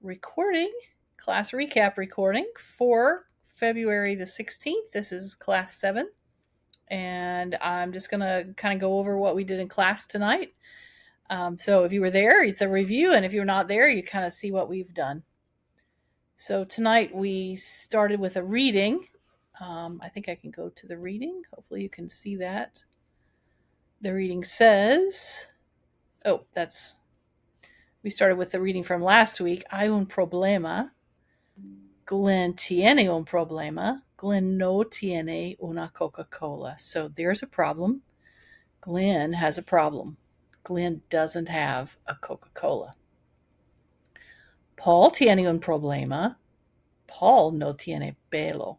recording, class recap recording for February the 16th. This is class 7, and I'm just going to kind of go over what we did in class tonight. So if you were there, it's a review, and if you're not there, you kind of see what we've done. So tonight we started with a reading. I think I can go to the reading. Hopefully you can see that. The reading says, we started with the reading from last week. Hay un problema. Glenn tiene un problema. Glenn no tiene una Coca-Cola. So there's a problem. Glenn has a problem. Glenn doesn't have a Coca-Cola. Paul tiene un problema. Paul no tiene pelo.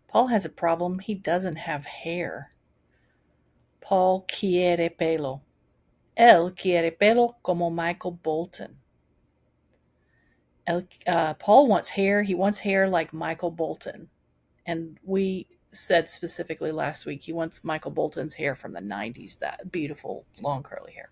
Paul has a problem. He doesn't have hair. Paul quiere pelo. Él quiere pelo como Michael Bolton. Paul wants hair. He wants hair like Michael Bolton. And we said specifically last week he wants Michael Bolton's hair from the 90s, that beautiful long curly hair.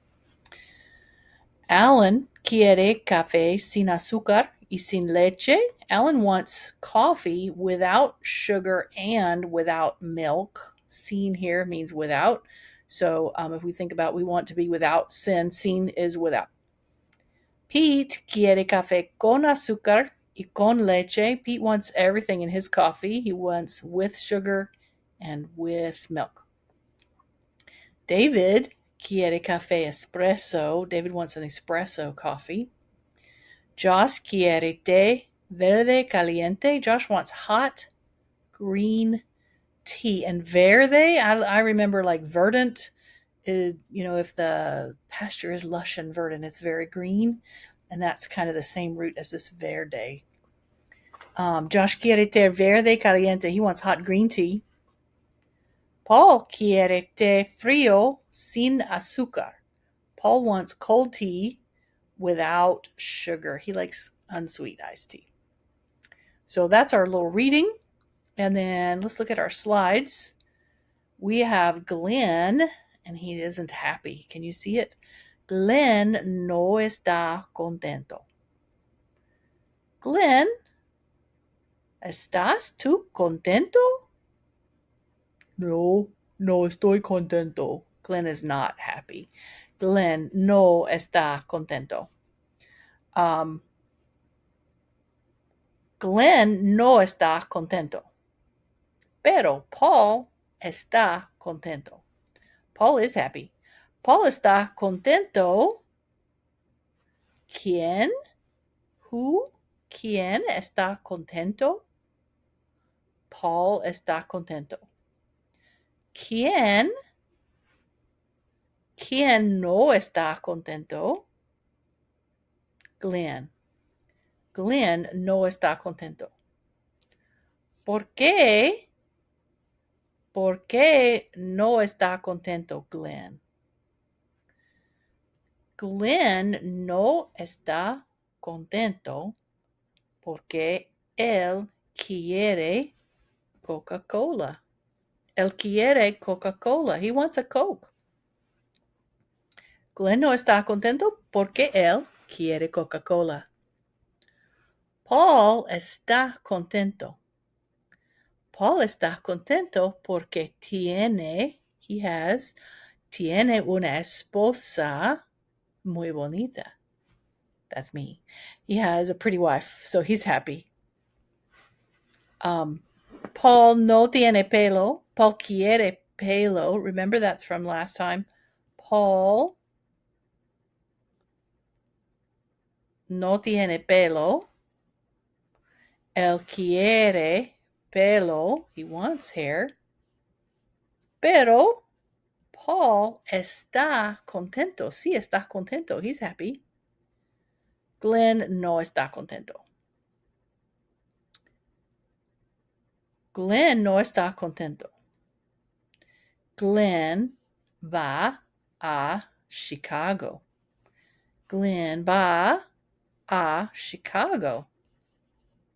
Alan quiere café sin azúcar y sin leche. Alan wants coffee without sugar and without milk. Sin here means without. So if we think about we want to be without sin is without. Pete quiere café con azúcar y con leche. Pete wants everything in his coffee. He wants with sugar and with milk. David quiere café espresso. David wants an espresso coffee. Josh quiere té verde caliente. Josh wants hot green tea. And verde, I remember like verdant. If the pasture is lush and verdant, it's very green. And that's kind of the same root as this verde. Josh quiere té verde caliente. He wants hot green tea. Paul quiere té frío sin azúcar. Paul wants cold tea without sugar. He likes unsweet iced tea. So that's our little reading. And then let's look at our slides. We have Glenn, and he isn't happy. Can you see it? Glenn no está contento. Glenn, ¿estás tú contento? No estoy contento. Glenn is not happy. Glenn no está contento. Glenn no está contento. Pero Paul está contento. Paul is happy. Paul está contento. ¿Quién? Who? ¿Quién está contento? Paul está contento. ¿Quién? ¿Quién no está contento? Glenn. Glenn no está contento. ¿Por qué? ¿Por qué no está contento Glenn? Glenn no está contento porque él quiere Coca-Cola. Él quiere Coca-Cola. He wants a Coke. Glenn no está contento porque él quiere Coca-Cola. Paul está contento. Paul está contento porque tiene una esposa muy bonita. That's me. He has a pretty wife, so he's happy. Paul no tiene pelo. Paul quiere pelo. Remember, that's from last time. Paul no tiene pelo. Él quiere pelo. He wants hair. Pero Paul está contento. Sí, está contento. He's happy. Glenn no está contento. Glenn no está contento. Glenn va a Chicago. Glenn va a Chicago.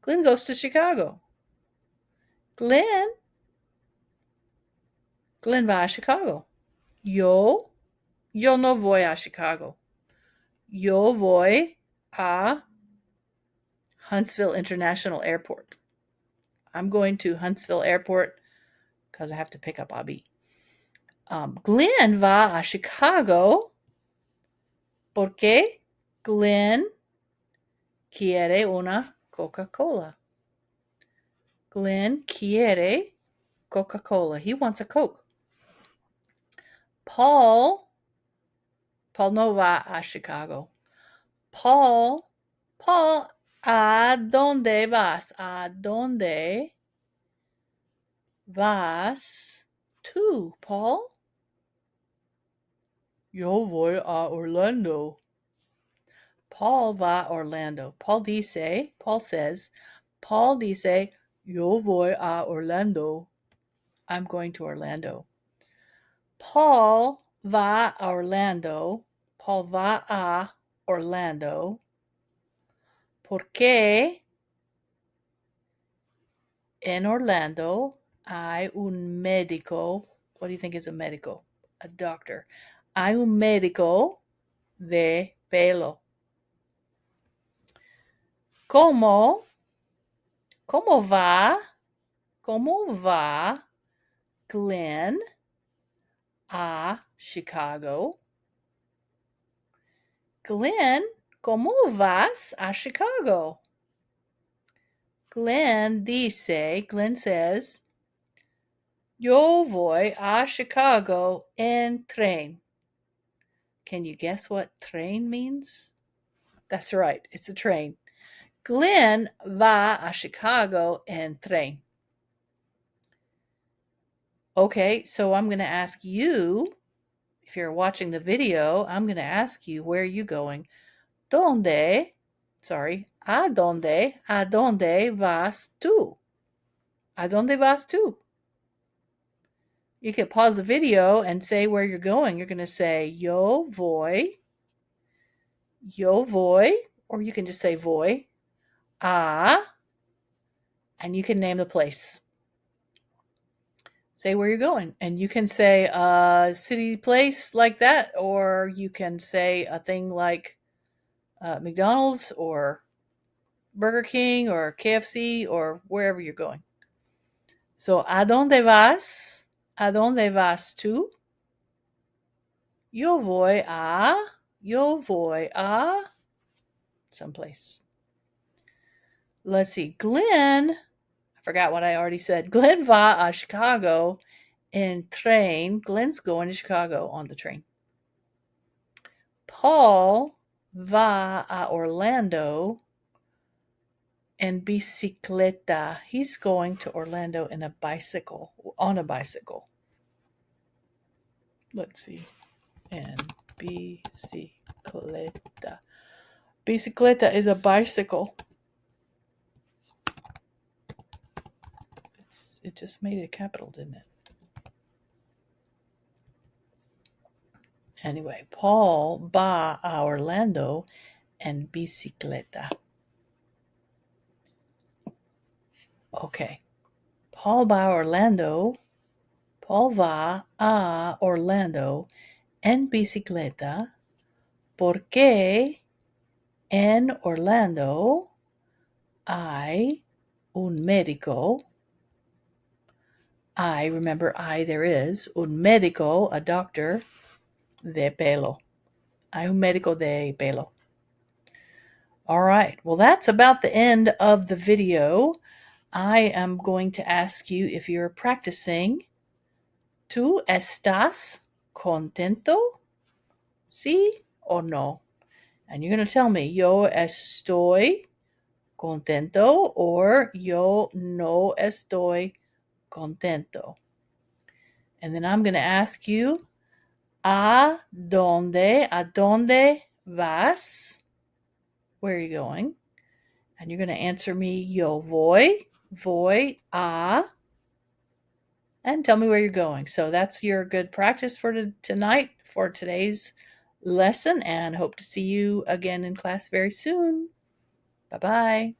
Glenn goes to Chicago. Glenn va a Chicago. Yo no voy a Chicago. Yo voy a Huntsville International Airport. I'm going to Huntsville Airport because I have to pick up Abby. Glenn va a Chicago porque Glenn quiere una Coca-Cola. Glenn quiere Coca-Cola. He wants a Coke. Paul no va a Chicago. Paul, ¿a dónde vas? ¿A dónde vas tú, Paul? Yo voy a Orlando. Paul va a Orlando. Paul says, yo voy a Orlando. I'm going to Orlando. Paul va a Orlando. Paul va a Orlando. Porque en Orlando hay un médico. What do you think is a médico? A doctor. Hay un médico de pelo. ¿Cómo va Glenn a Chicago? Glenn, ¿cómo vas a Chicago? Glenn says, yo voy a Chicago en tren. Can you guess what train means? That's right, it's a train. Glenn va a Chicago en tren. Okay, so I'm going to ask you, if you're watching the video, I'm going to ask you, where are you going? ¿A dónde vas tú? ¿A dónde vas tú? You can pause the video and say where you're going. You're going to say, yo voy, or you can just say voy, a, and you can name the place. Say where you're going. And you can say a city place like that, or you can say a thing like McDonald's or Burger King or KFC or wherever you're going. So, ¿a dónde vas? ¿A dónde vas tú? Yo voy a someplace. Let's see. Glenn, I forgot what I already said. Glenn va a Chicago en tren. Glenn's going to Chicago on the train. Paul va a Orlando en bicicleta. He's going to Orlando on a bicycle. Let's see. En bicicleta. Bicicleta is a bicycle. It just made it a capital, didn't it? Anyway, Paul va a Orlando en bicicleta. Okay. Paul va a Orlando en bicicleta porque en Orlando hay un médico. There is un médico, a doctor, de pelo. Hay un médico de pelo. All right. Well, that's about the end of the video. I am going to ask you if you're practicing. ¿Tú estás contento? ¿Sí o no? And you're going to tell me, yo estoy contento, or yo no estoy contento. And then I'm going to ask you, ¿a dónde vas? Where are you going? And you're going to answer me, yo voy a, and tell me where you're going. So that's your good practice for tonight, for today's lesson, and hope to see you again in class very soon. Bye-bye.